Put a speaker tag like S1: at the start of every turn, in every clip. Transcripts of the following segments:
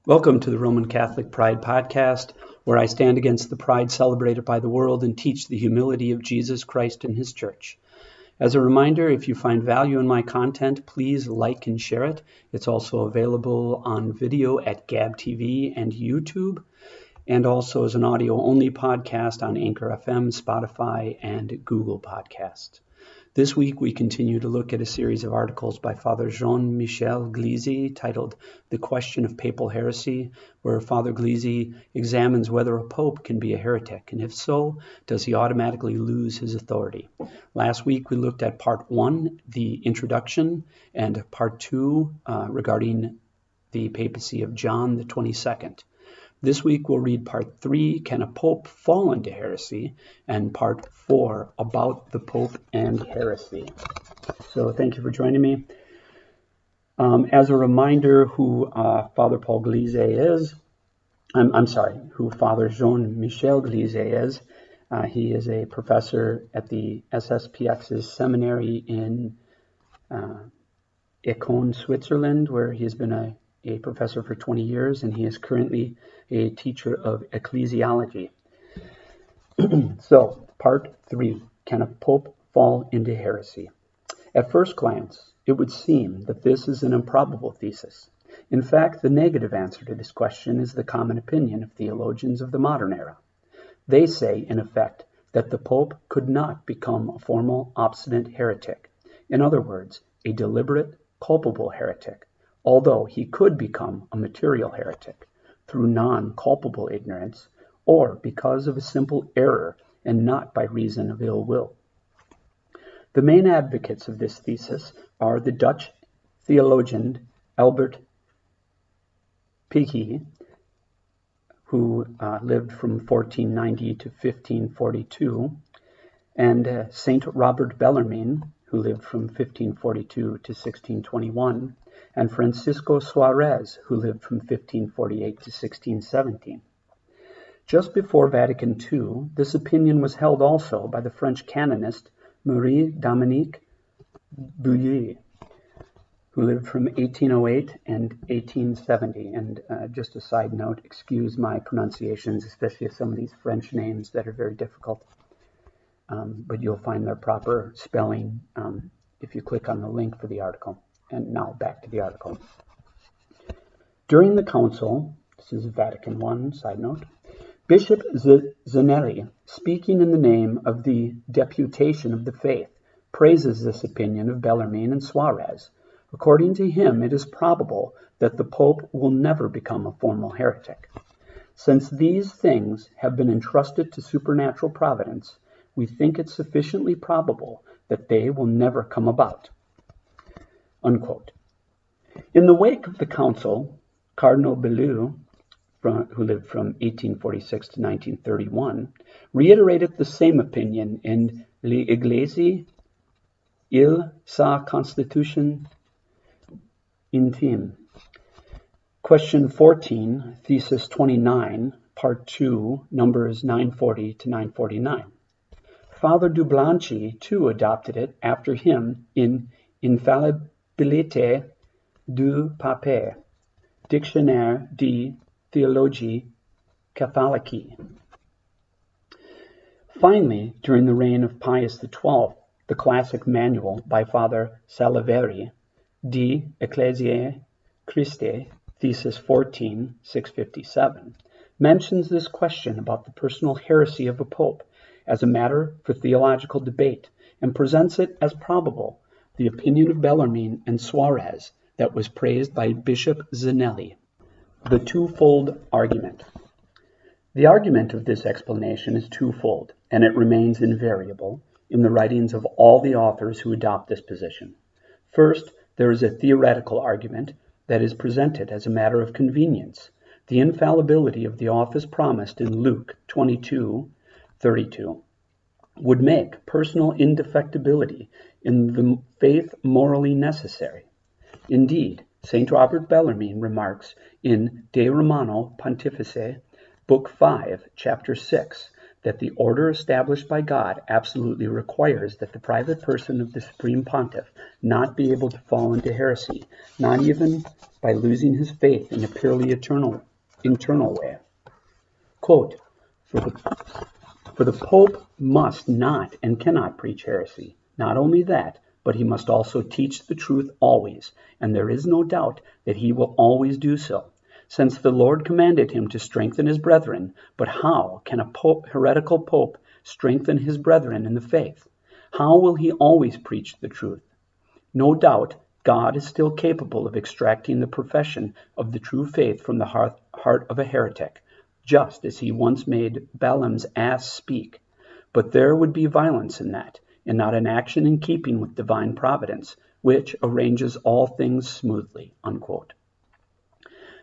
S1: Welcome to the Roman Catholic Pride Podcast, where I stand against the pride celebrated by the world and teach the humility of Jesus Christ and His Church. As a reminder, if you find value in my content, please like and share it. It's also available on video at Gab TV and YouTube, and also as an audio-only podcast on Anchor FM, Spotify, and Google Podcasts. This week, we continue to look at a series of articles by Father Jean-Michel Gleize titled The Question of Papal Heresy, where Father Gleize examines whether a pope can be a heretic, and if so, does he automatically lose his authority? Last week, we looked at part 1, the introduction, and part 2 regarding the papacy of John the 22nd. This week we'll read part 3, Can a Pope Fall into Heresy? And part 4, About the Pope and Heresy. So thank you for joining me. As a reminder who Father Paul Gleize is, who Father Jean-Michel Gleize is. He is a professor at the SSPX's seminary in Econe, Switzerland, where he has been a professor for 20 years, and he is currently a teacher of ecclesiology. So, part 3, Can a Pope Fall into Heresy? At first glance, it would seem that this is an improbable thesis. In fact, the negative answer to this question is the common opinion of theologians of the modern era. They say, in effect, that the Pope could not become a formal, obstinate heretic. In other words, a deliberate, culpable heretic, although he could become a material heretic through non-culpable ignorance or because of a simple error and not by reason of ill will. The main advocates of this thesis are the Dutch theologian Albert Pike, who lived from 1490 to 1542, and Saint Robert Bellarmine, who lived from 1542 to 1621, and Francisco Suarez, who lived from 1548 to 1617. Just before Vatican II, this opinion was held also by the French canonist Marie-Dominique Bouilly, who lived from 1808 and 1870. And just a side note, excuse my pronunciations, especially of some of these French names that are very difficult. But you'll find their proper spelling if you click on the link for the article. And now back to the article. During the council, this is Vatican I, side note, Bishop Zanelli, speaking in the name of the deputation of the faith, praises this opinion of Bellarmine and Suarez. According to him, it is probable that the Pope will never become a formal heretic. Since these things have been entrusted to supernatural providence, we think it sufficiently probable that they will never come about. Unquote. In the wake of the council, Cardinal Belleux, who lived from 1846 to 1931, reiterated the same opinion in l'Église et sa constitution intime. Question 14, Thesis 29, Part 2, numbers 940 to 949. Father Dublanchi, too, adopted it after him in Infallibilité du Pape, Dictionnaire de Theologie Catholique. Finally, during the reign of Pius XII, the classic manual by Father Saliveri, De Ecclesiae Christi, Thesis 14, 657, mentions this question about the personal heresy of a pope as a matter for theological debate and presents it as probable, the opinion of Bellarmine and Suarez that was praised by Bishop Zanelli. The twofold argument. The argument of this explanation is twofold, and it remains invariable in the writings of all the authors who adopt this position. First, there is a theoretical argument that is presented as a matter of convenience, the infallibility of the office promised in Luke 22:32 would make personal indefectibility in the faith morally necessary. Indeed, St. Robert Bellarmine remarks in De Romano Pontifice, Book 5, Chapter 6, that the order established by God absolutely requires that the private person of the Supreme Pontiff not be able to fall into heresy, not even by losing his faith in a purely internal way. Quote, For the Pope must not and cannot preach heresy. Not only that, but he must also teach the truth always, and there is no doubt that he will always do so, since the Lord commanded him to strengthen his brethren. But how can a heretical pope strengthen his brethren in the faith? How will he always preach the truth? No doubt, God is still capable of extracting the profession of the true faith from the heart of a heretic, just as he once made Balaam's ass speak. But there would be violence in that, and not an action in keeping with divine providence, which arranges all things smoothly." Unquote.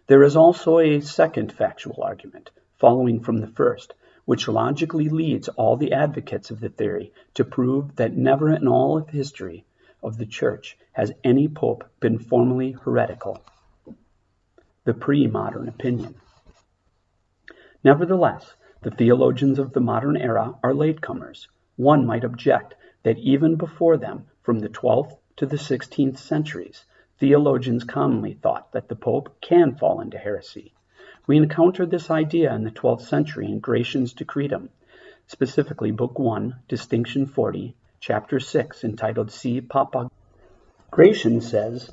S1: There is also a second factual argument, following from the first, which logically leads all the advocates of the theory to prove that never in all of history of the Church has any pope been formally heretical. The pre-modern opinion. Nevertheless, the theologians of the modern era are latecomers. One might object that even before them, from the 12th to the 16th centuries, theologians commonly thought that the Pope can fall into heresy. We encountered this idea in the 12th century in Gratian's Decretum, specifically Book 1, Distinction 40, Chapter 6, entitled Si Papa. Gratian says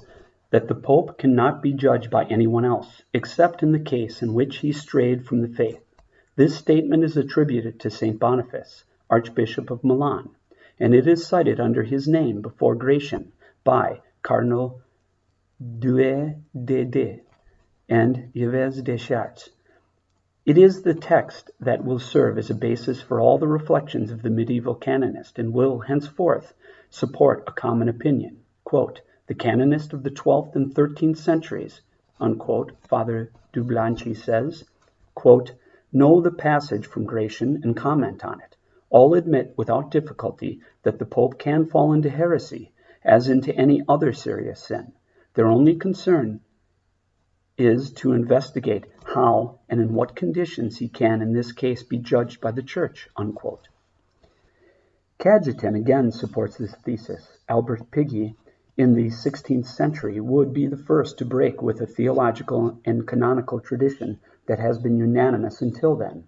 S1: that the Pope cannot be judged by anyone else, except in the case in which he strayed from the faith. This statement is attributed to St. Boniface, Archbishop of Milan, and it is cited under his name before Gratian by Cardinal Douay and Yves Deschartres. It is the text that will serve as a basis for all the reflections of the medieval canonist and will henceforth support a common opinion. Quote, "The canonist of the 12th and 13th centuries," unquote, Father Dublanchi says, quote, "know the passage from Gratian and comment on it. All admit without difficulty that the Pope can fall into heresy, as into any other serious sin. Their only concern is to investigate how and in what conditions he can in this case be judged by the Church," unquote. Cajetan again supports this thesis. Albert Piggy in the 16th century would be the first to break with a theological and canonical tradition that has been unanimous until then.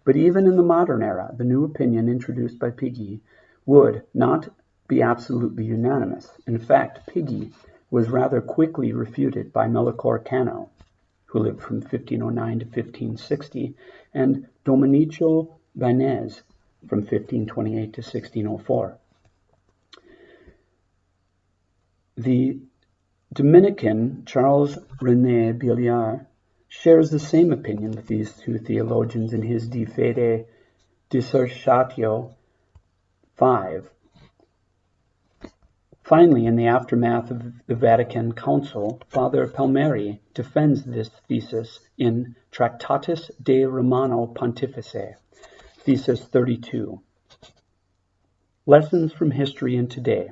S1: But even in the modern era, the new opinion introduced by Piggy would not be absolutely unanimous. In fact, Piggy was rather quickly refuted by Melchior Cano, who lived from 1509 to 1560, and Domenico Vanez from 1528 to 1604. The Dominican Charles René Billiard shares the same opinion with these two theologians in his De Fide Dissertatio 5. Finally, in the aftermath of the Vatican Council, Father Palmieri defends this thesis in Tractatus de Romano Pontifice, Thesis 32. Lessons from history and today.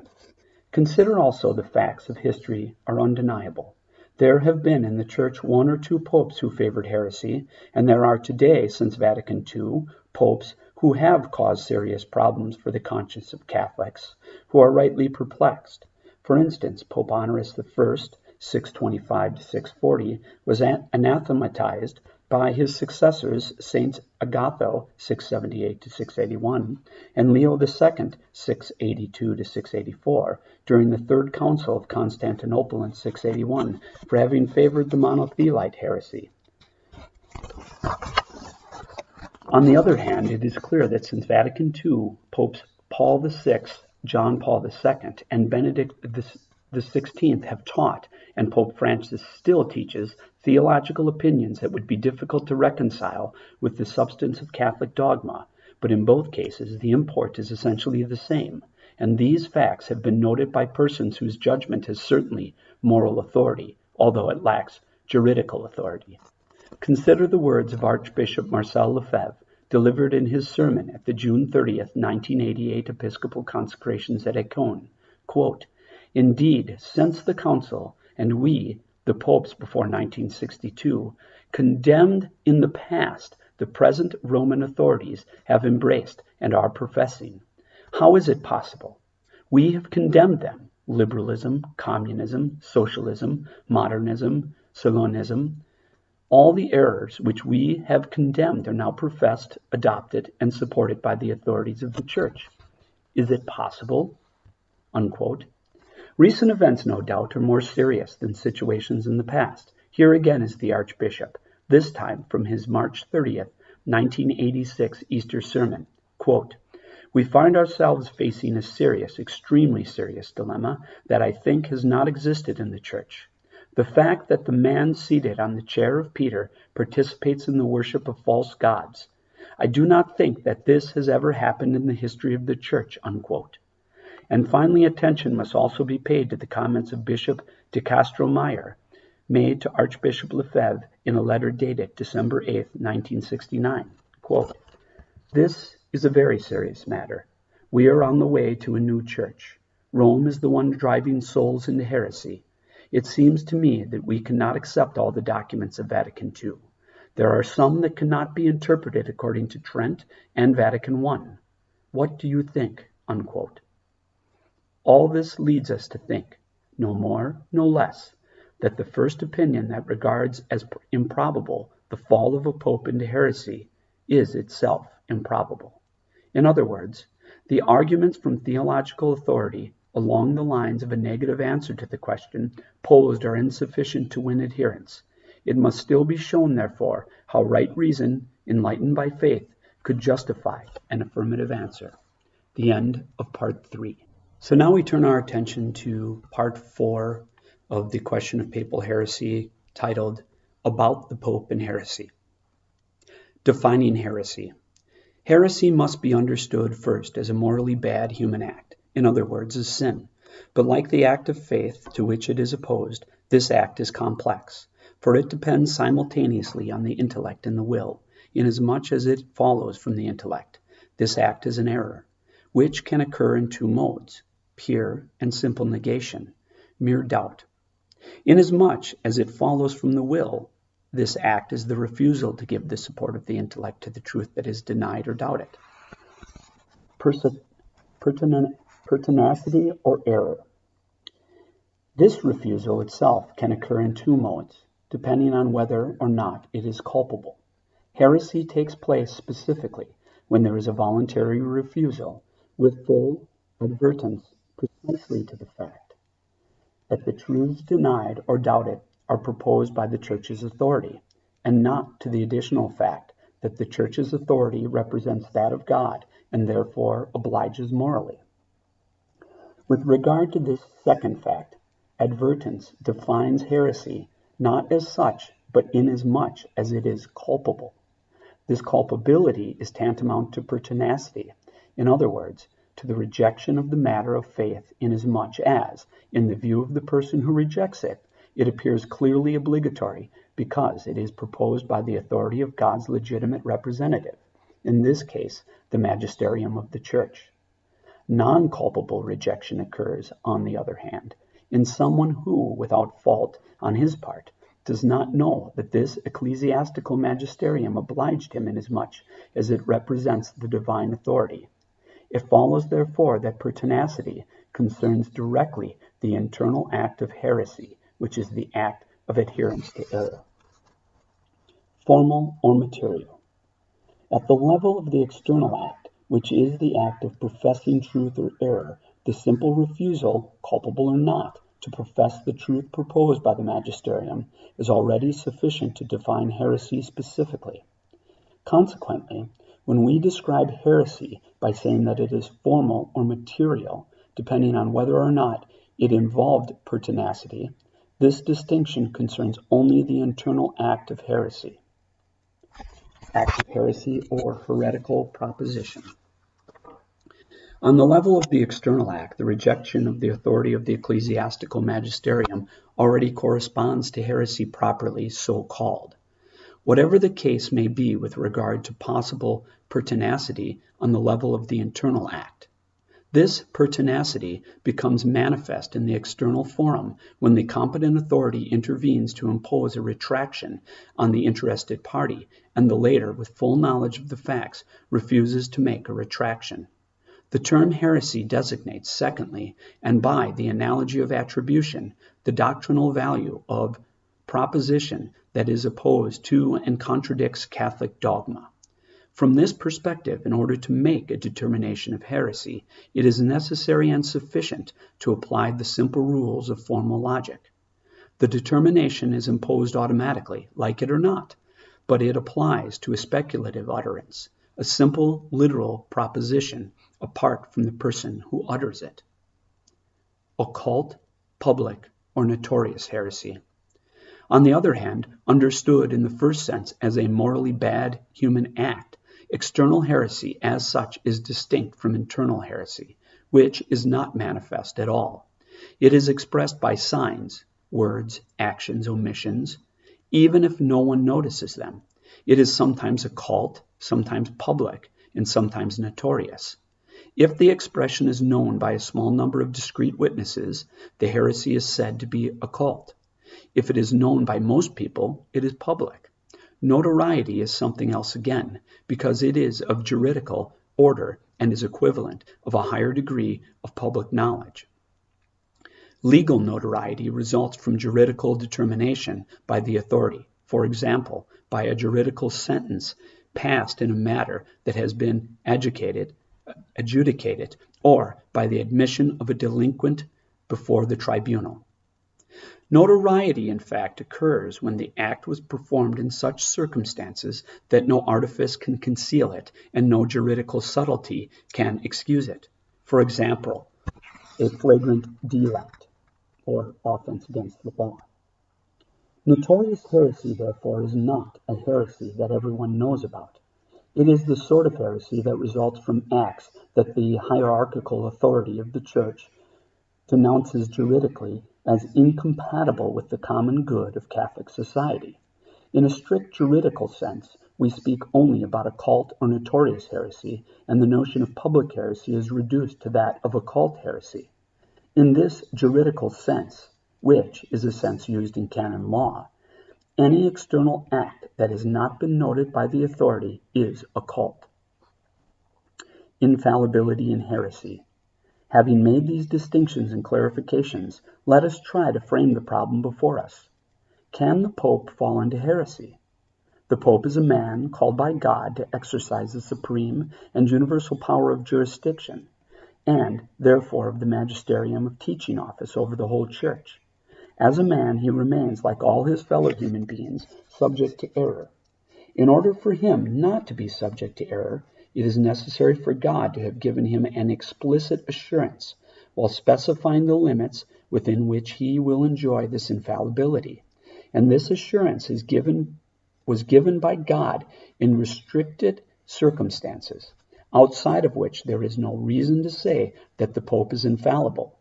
S1: Consider also the facts of history are undeniable. There have been in the Church one or two popes who favored heresy, and there are today, since Vatican II, popes who have caused serious problems for the conscience of Catholics, who are rightly perplexed. For instance, Pope Honorius I, 625 to 640, was anathematized by his successors, Saints Agatho, 678 to 681, and Leo II, 682 to 684, during the Third Council of Constantinople in 681, for having favored the monothelite heresy. On the other hand, it is clear that since Vatican II, Popes Paul VI, John Paul II, and Benedict XVI have taught, and Pope Francis still teaches, theological opinions that would be difficult to reconcile with the substance of Catholic dogma, but in both cases the import is essentially the same, and these facts have been noted by persons whose judgment has certainly moral authority, although it lacks juridical authority. Consider the words of Archbishop Marcel Lefebvre, delivered in his sermon at the June 30th, 1988 Episcopal consecrations at Econe. Quote, "Indeed, since the Council, and we, the popes before 1962, condemned in the past the the present Roman authorities have embraced and are professing. How is it possible? We have condemned them, liberalism, communism, socialism, modernism, Salonism. All the errors which we have condemned are now professed, adopted, and supported by the authorities of the Church. Is it possible? Unquote. Recent events, no doubt, are more serious than situations in the past. Here again is the Archbishop, this time from his March 30th, 1986 Easter sermon. Quote, "We find ourselves facing a serious, extremely serious dilemma that I think has not existed in the Church. The fact that the man seated on the chair of Peter participates in the worship of false gods. I do not think that this has ever happened in the history of the Church." Unquote. And finally, attention must also be paid to the comments of Bishop de Castro-Meyer made to Archbishop Lefebvre in a letter dated December 8, 1969. Quote, "This is a very serious matter. We are on the way to a new church. Rome is the one driving souls into heresy. It seems to me that we cannot accept all the documents of Vatican II. There are some that cannot be interpreted according to Trent and Vatican I. What do you think?" Unquote. All this leads us to think, no more, no less, that the first opinion that regards as improbable the fall of a pope into heresy is itself improbable. In other words, the arguments from theological authority along the lines of a negative answer to the question posed are insufficient to win adherents. It must still be shown, therefore, how right reason, enlightened by faith, could justify an affirmative answer. The end of part 3. So now we turn our attention to part 4 of the question of papal heresy, titled About the Pope and Heresy. Defining heresy. Heresy must be understood first as a morally bad human act, in other words, as sin. But like the act of faith to which it is opposed, this act is complex, for it depends simultaneously on the intellect and the will, inasmuch as it follows from the intellect. This act is an error, which can occur in 2 modes, pure and simple negation, mere doubt. Inasmuch as it follows from the will, this act is the refusal to give the support of the intellect to the truth that is denied or doubted. Pertinacity or error. This refusal itself can occur in 2 modes, depending on whether or not it is culpable. Heresy takes place specifically when there is a voluntary refusal with full advertence precisely to the fact that the truths denied or doubted are proposed by the Church's authority, and not to the additional fact that the Church's authority represents that of God and therefore obliges morally. With regard to this second fact, advertence defines heresy not as such, but inasmuch as it is culpable. This culpability is tantamount to pertinacity, in other words, to the rejection of the matter of faith, inasmuch as, in the view of the person who rejects it, it appears clearly obligatory because it is proposed by the authority of God's legitimate representative, in this case, the magisterium of the Church. Non-culpable rejection occurs, on the other hand, in someone who, without fault on his part, does not know that this ecclesiastical magisterium obliged him inasmuch as it represents the divine authority. It follows, therefore, that pertinacity concerns directly the internal act of heresy, which is the act of adherence to error. Formal or material. At the level of the external act, which is the act of professing truth or error, the simple refusal, culpable or not, to profess the truth proposed by the magisterium is already sufficient to define heresy specifically. Consequently, when we describe heresy by saying that it is formal or material, depending on whether or not it involved pertinacity, this distinction concerns only the internal act of heresy. Act of heresy or heretical proposition. On the level of the external act, the rejection of the authority of the ecclesiastical magisterium already corresponds to heresy properly so called. Whatever the case may be with regard to possible pertinacity on the level of the internal act, This pertinacity becomes manifest in the external forum when the competent authority intervenes to impose a retraction on the interested party, and the latter, with full knowledge of the facts, refuses to make a retraction. The term heresy designates, secondly, and by the analogy of attribution, the doctrinal value of proposition that is opposed to and contradicts Catholic dogma. From this perspective, in order to make a determination of heresy, it is necessary and sufficient to apply the simple rules of formal logic. The determination is imposed automatically, like it or not, but it applies to a speculative utterance, a simple literal proposition apart from the person who utters it. Occult, public, or notorious heresy. On the other hand, understood in the first sense as a morally bad human act, external heresy as such is distinct from internal heresy, which is not manifest at all. It is expressed by signs, words, actions, omissions, even if no one notices them. It is sometimes occult, sometimes public, and sometimes notorious. If the expression is known by a small number of discrete witnesses, the heresy is said to be occult. If it is known by most people, it is public. Notoriety is something else again, because it is of juridical order and is equivalent of a higher degree of public knowledge. Legal notoriety results from juridical determination by the authority, for example, by a juridical sentence passed in a matter that has been adjudicated, or by the admission of a delinquent before the tribunal. Notoriety, in fact, occurs when the act was performed in such circumstances that no artifice can conceal it and no juridical subtlety can excuse it. For example, a flagrant delict or offense against the law. Notorious heresy, therefore, is not a heresy that everyone knows about. It is the sort of heresy that results from acts that the hierarchical authority of the Church denounces juridically as incompatible with the common good of Catholic society. In a strict juridical sense, we speak only about occult or notorious heresy, and the notion of public heresy is reduced to that of occult heresy. In this juridical sense, which is a sense used in canon law, any external act that has not been noted by the authority is occult. Infallibility and heresy. Having made these distinctions and clarifications, let us try to frame the problem before us. Can the Pope fall into heresy? The Pope is a man called by God to exercise the supreme and universal power of jurisdiction, and therefore of the magisterium of teaching office over the whole Church. As a man, he remains, like all his fellow human beings, subject to error. In order for him not to be subject to error, it is necessary for God to have given him an explicit assurance, while specifying the limits within which he will enjoy this infallibility. And this assurance was given by God in restricted circumstances, outside of which there is no reason to say that the Pope is infallible.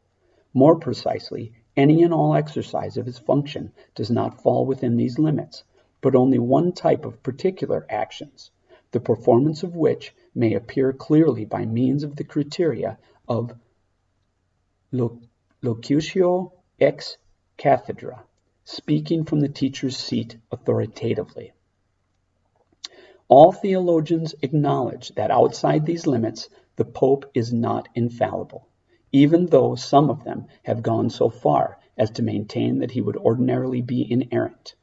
S1: More precisely, any and all exercise of his function does not fall within these limits, but only one type of particular actions, the performance of which may appear clearly by means of the criteria of locutio ex cathedra, speaking from the teacher's seat authoritatively. All theologians acknowledge that outside these limits, the Pope is not infallible, even though some of them have gone so far as to maintain that he would ordinarily be inerrant.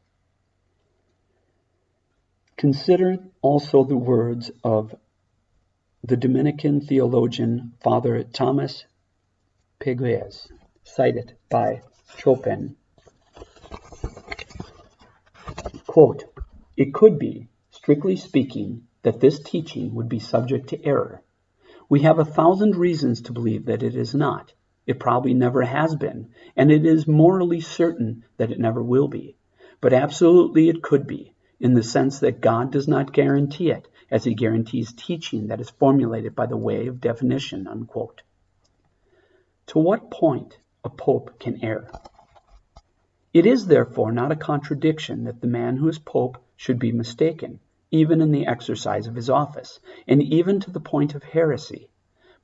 S1: Consider also the words of the Dominican theologian Father Thomas Gleize, cited by Chopin. Quote, "It could be, strictly speaking, that this teaching would be subject to error. We have 1,000 reasons to believe that it is not. It probably never has been, and it is morally certain that it never will be. But absolutely it could be, in the sense that God does not guarantee it, as he guarantees teaching that is formulated by the way of definition." Unquote. To what point a pope can err? It is therefore not a contradiction that the man who is pope should be mistaken, even in the exercise of his office, and even to the point of heresy.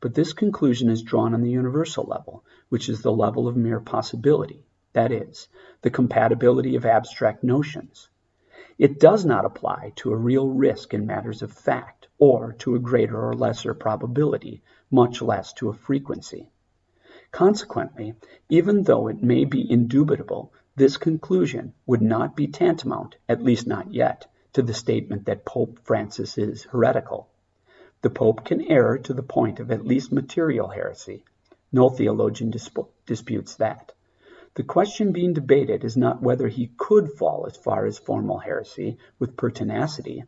S1: but this conclusion is drawn on the universal level, which is the level of mere possibility, that is, the compatibility of abstract notions. It does not apply to a real risk in matters of fact, or to a greater or lesser probability, much less to a frequency. Consequently, even though it may be indubitable, this conclusion would not be tantamount, at least not yet, to the statement that Pope Francis is heretical. The Pope can err to the point of at least material heresy. No theologian disputes that. The question being debated is not whether he could fall as far as formal heresy with pertinacity.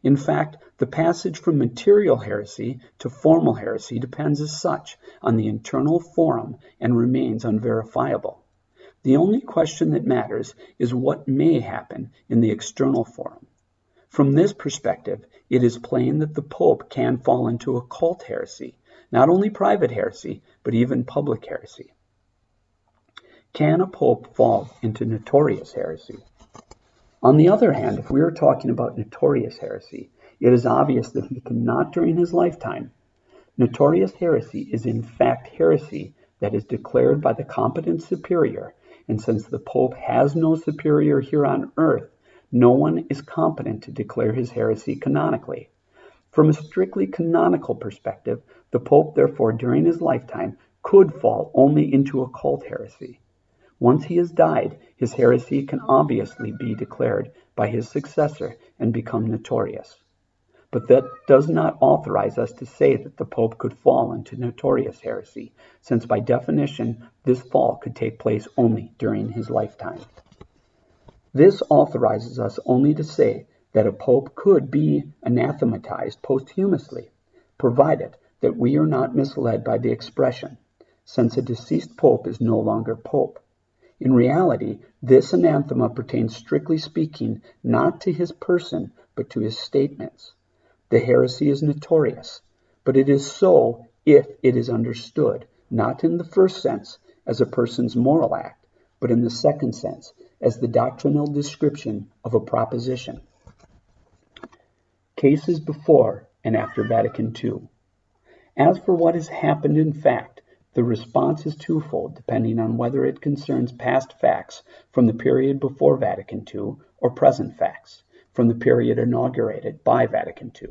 S1: In fact, the passage from material heresy to formal heresy depends as such on the internal forum and remains unverifiable. The only question that matters is what may happen in the external forum. From this perspective, it is plain that the Pope can fall into occult heresy, not only private heresy, but even public heresy. Can a Pope fall into notorious heresy? On the other hand, if we are talking about notorious heresy, it is obvious that he cannot during his lifetime. Notorious heresy is in fact heresy that is declared by the competent superior, and since the Pope has no superior here on earth, no one is competent to declare his heresy canonically. From a strictly canonical perspective, the Pope therefore during his lifetime could fall only into occult heresy. Once he has died, his heresy can obviously be declared by his successor and become notorious. But that does not authorize us to say that the Pope could fall into notorious heresy, since by definition this fall could take place only during his lifetime. This authorizes us only to say that a Pope could be anathematized posthumously, provided that we are not misled by the expression, since a deceased Pope is no longer Pope. In reality, this anathema pertains strictly speaking not to his person, but to his statements. The heresy is notorious, but it is so if it is understood, not in the first sense as a person's moral act, but in the second sense as the doctrinal description of a proposition. Cases before and after Vatican II. As for what has happened in fact, the response is twofold, depending on whether it concerns past facts from the period before Vatican II or present facts from the period inaugurated by Vatican II.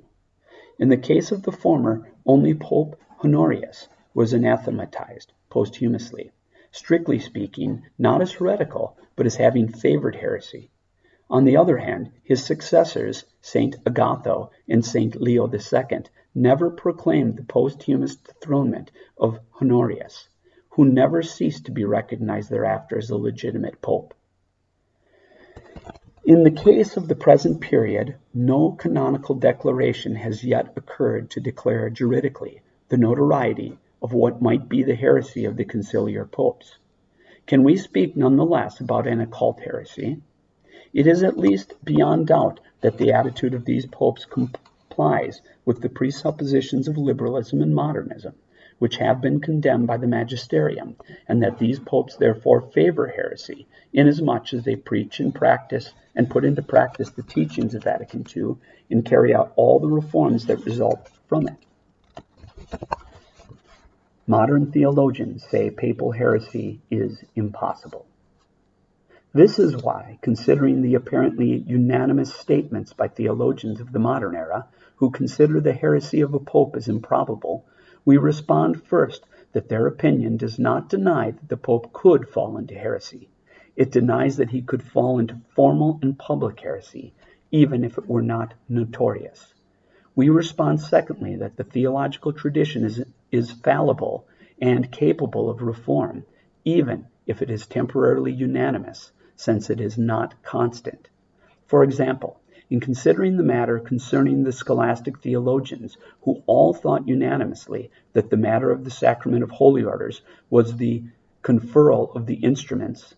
S1: In the case of the former, only Pope Honorius was anathematized posthumously, strictly speaking, not as heretical, but as having favored heresy. On the other hand, his successors, Saint Agatho and Saint Leo II, never proclaimed the posthumous dethronement of Honorius, who never ceased to be recognized thereafter as a legitimate pope. In the case of the present period, no canonical declaration has yet occurred to declare juridically the notoriety of what might be the heresy of the conciliar popes. Can we speak nonetheless about an occult heresy? It is at least beyond doubt that the attitude of these popes complies with the presuppositions of liberalism and modernism, which have been condemned by the magisterium, and that these popes therefore favor heresy, inasmuch as they preach and practice and put into practice the teachings of Vatican II and carry out all the reforms that result from it. Modern theologians say papal heresy is impossible. This is why, considering the apparently unanimous statements by theologians of the modern era, who consider the heresy of a pope as improbable, we respond first that their opinion does not deny that the Pope could fall into heresy. It denies that he could fall into formal and public heresy, even if it were not notorious. We respond secondly that the theological tradition is fallible and capable of reform, even if it is temporarily unanimous, since it is not constant. For example, in considering the matter concerning the scholastic theologians, who all thought unanimously that the matter of the sacrament of holy orders was the conferral of the instruments,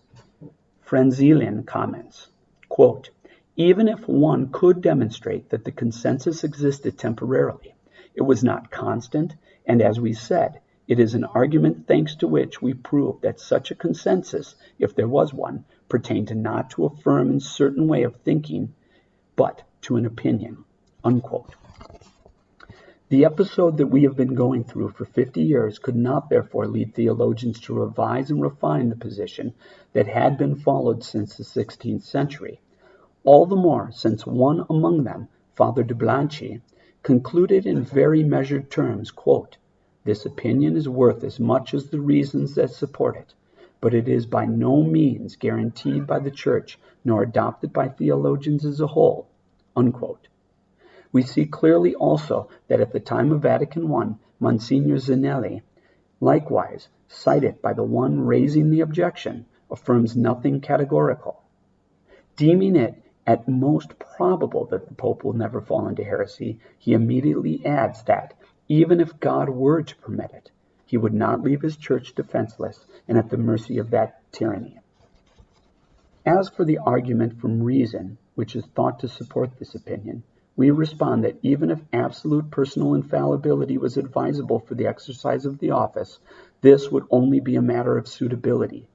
S1: Frenzilian comments, quote, "Even if one could demonstrate that the consensus existed temporarily, it was not constant, and as we said, it is an argument thanks to which we prove that such a consensus, if there was one, pertained not to a firm and certain way of thinking, but to an opinion," unquote. The episode that we have been going through for 50 years could not therefore lead theologians to revise and refine the position that had been followed since the 16th century, all the more since one among them, Father de Blanchy, concluded in very measured terms, quote, "This opinion is worth as much as the reasons that support it, but it is by no means guaranteed by the Church nor adopted by theologians as a whole," unquote. We see clearly also that at the time of Vatican I, Monsignor Zanelli, likewise, cited by the one raising the objection, affirms nothing categorical. Deeming it at most probable that the Pope will never fall into heresy, he immediately adds that, even if God were to permit it, he would not leave his Church defenseless and at the mercy of that tyranny. As for the argument from reason, which is thought to support this opinion, we respond that even if absolute personal infallibility was advisable for the exercise of the office, this would only be a matter of suitability.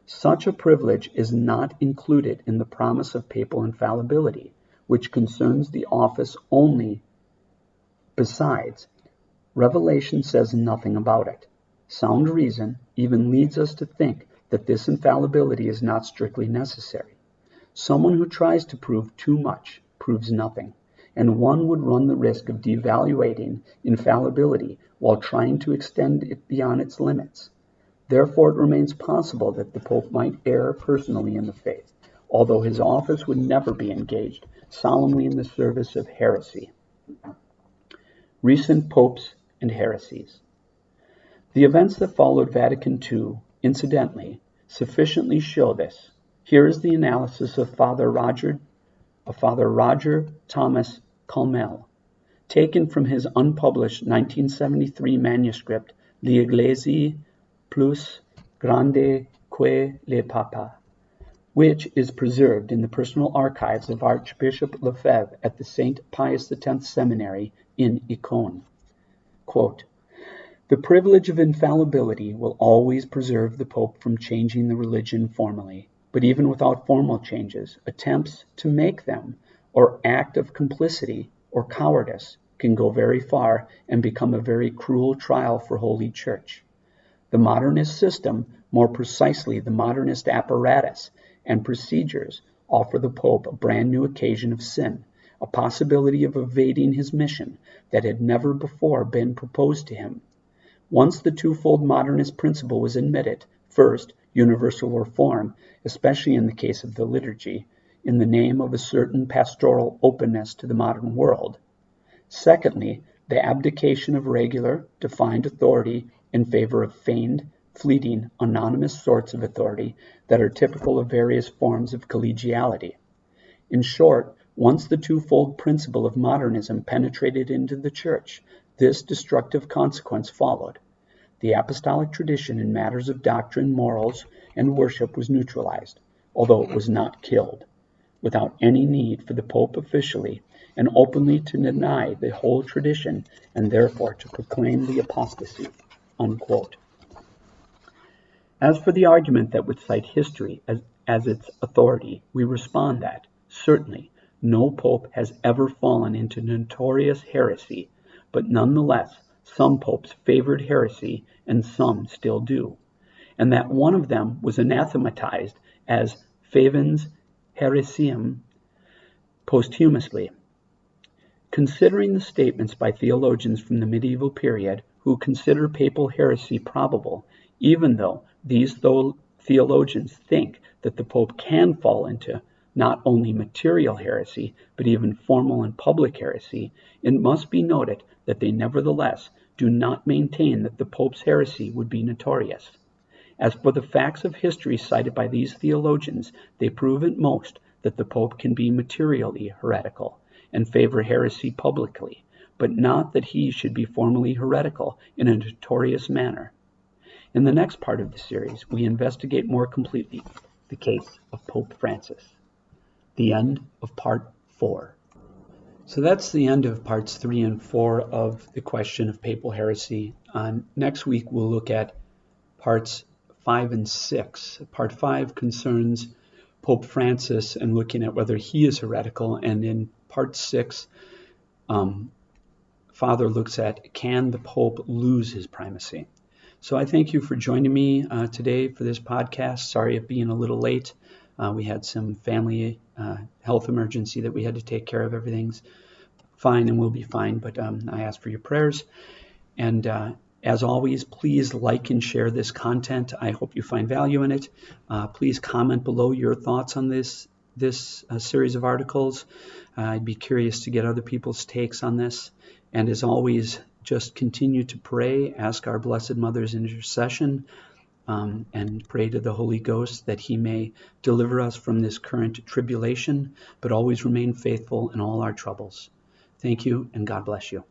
S1: Such a privilege is not included in the promise of papal infallibility, which concerns the office only. Besides, Revelation says nothing about it. Sound reason even leads us to think that this infallibility is not strictly necessary. Someone who tries to prove too much proves nothing, and one would run the risk of devaluating infallibility while trying to extend it beyond its limits. Therefore, it remains possible that the Pope might err personally in the faith, although his office would never be engaged solemnly in the service of heresy. Recent popes and heresies. The events that followed Vatican II, incidentally, sufficiently show this. Here is the analysis of Father Roger Thomas Calmel, taken from his unpublished 1973 manuscript L'Eglise plus grande que le Papa, which is preserved in the personal archives of Archbishop Lefebvre at the St. Pius X Seminary in Econe. Quote, "The privilege of infallibility will always preserve the Pope from changing the religion formally, but even without formal changes, attempts to make them, or act of complicity or cowardice, can go very far and become a very cruel trial for Holy Church. The modernist system, more precisely the modernist apparatus and procedures, offer the Pope a brand new occasion of sin, a possibility of evading his mission that had never before been proposed to him. Once the twofold modernist principle was admitted, first, universal reform, especially in the case of the liturgy, in the name of a certain pastoral openness to the modern world. Secondly, the abdication of regular, defined authority in favor of feigned, fleeting, anonymous sorts of authority that are typical of various forms of collegiality. In short, once the twofold principle of modernism penetrated into the Church, this destructive consequence followed. The apostolic tradition in matters of doctrine, morals, and worship was neutralized, although it was not killed, without any need for the Pope officially and openly to deny the whole tradition and therefore to proclaim the apostasy." Unquote. As for the argument that would cite history as its authority, we respond that, certainly, no pope has ever fallen into notorious heresy, but nonetheless, some popes favored heresy and some still do, and that one of them was anathematized as favens heresiam posthumously. Considering the statements by theologians from the medieval period who consider papal heresy probable, even though these theologians think that the Pope can fall into not only material heresy, but even formal and public heresy, it must be noted that they nevertheless do not maintain that the Pope's heresy would be notorious. As for the facts of history cited by these theologians, they prove at most that the Pope can be materially heretical and favor heresy publicly, but not that he should be formally heretical in a notorious manner. In the next part of the series, we investigate more completely the case of Pope Francis. The end of part 4. So that's the end of parts 3 and 4 of the question of papal heresy. Next week, we'll look at parts 5 and 6. Part 5 concerns Pope Francis and looking at whether he is heretical, and in part 6, Father looks at, can the Pope lose his primacy? So I thank you for joining me today for this podcast. Sorry of being a little late. We had some family health emergency that we had to take care of. Everything's fine and will be fine, but I ask for your prayers. And as always, please like and share this content. I hope you find value in it. Please comment below your thoughts on this series of articles. I'd be curious to get other people's takes on this. And as always, just continue to pray, ask our Blessed Mother's intercession, and pray to the Holy Ghost that he may deliver us from this current tribulation, but always remain faithful in all our troubles. Thank you, and God bless you.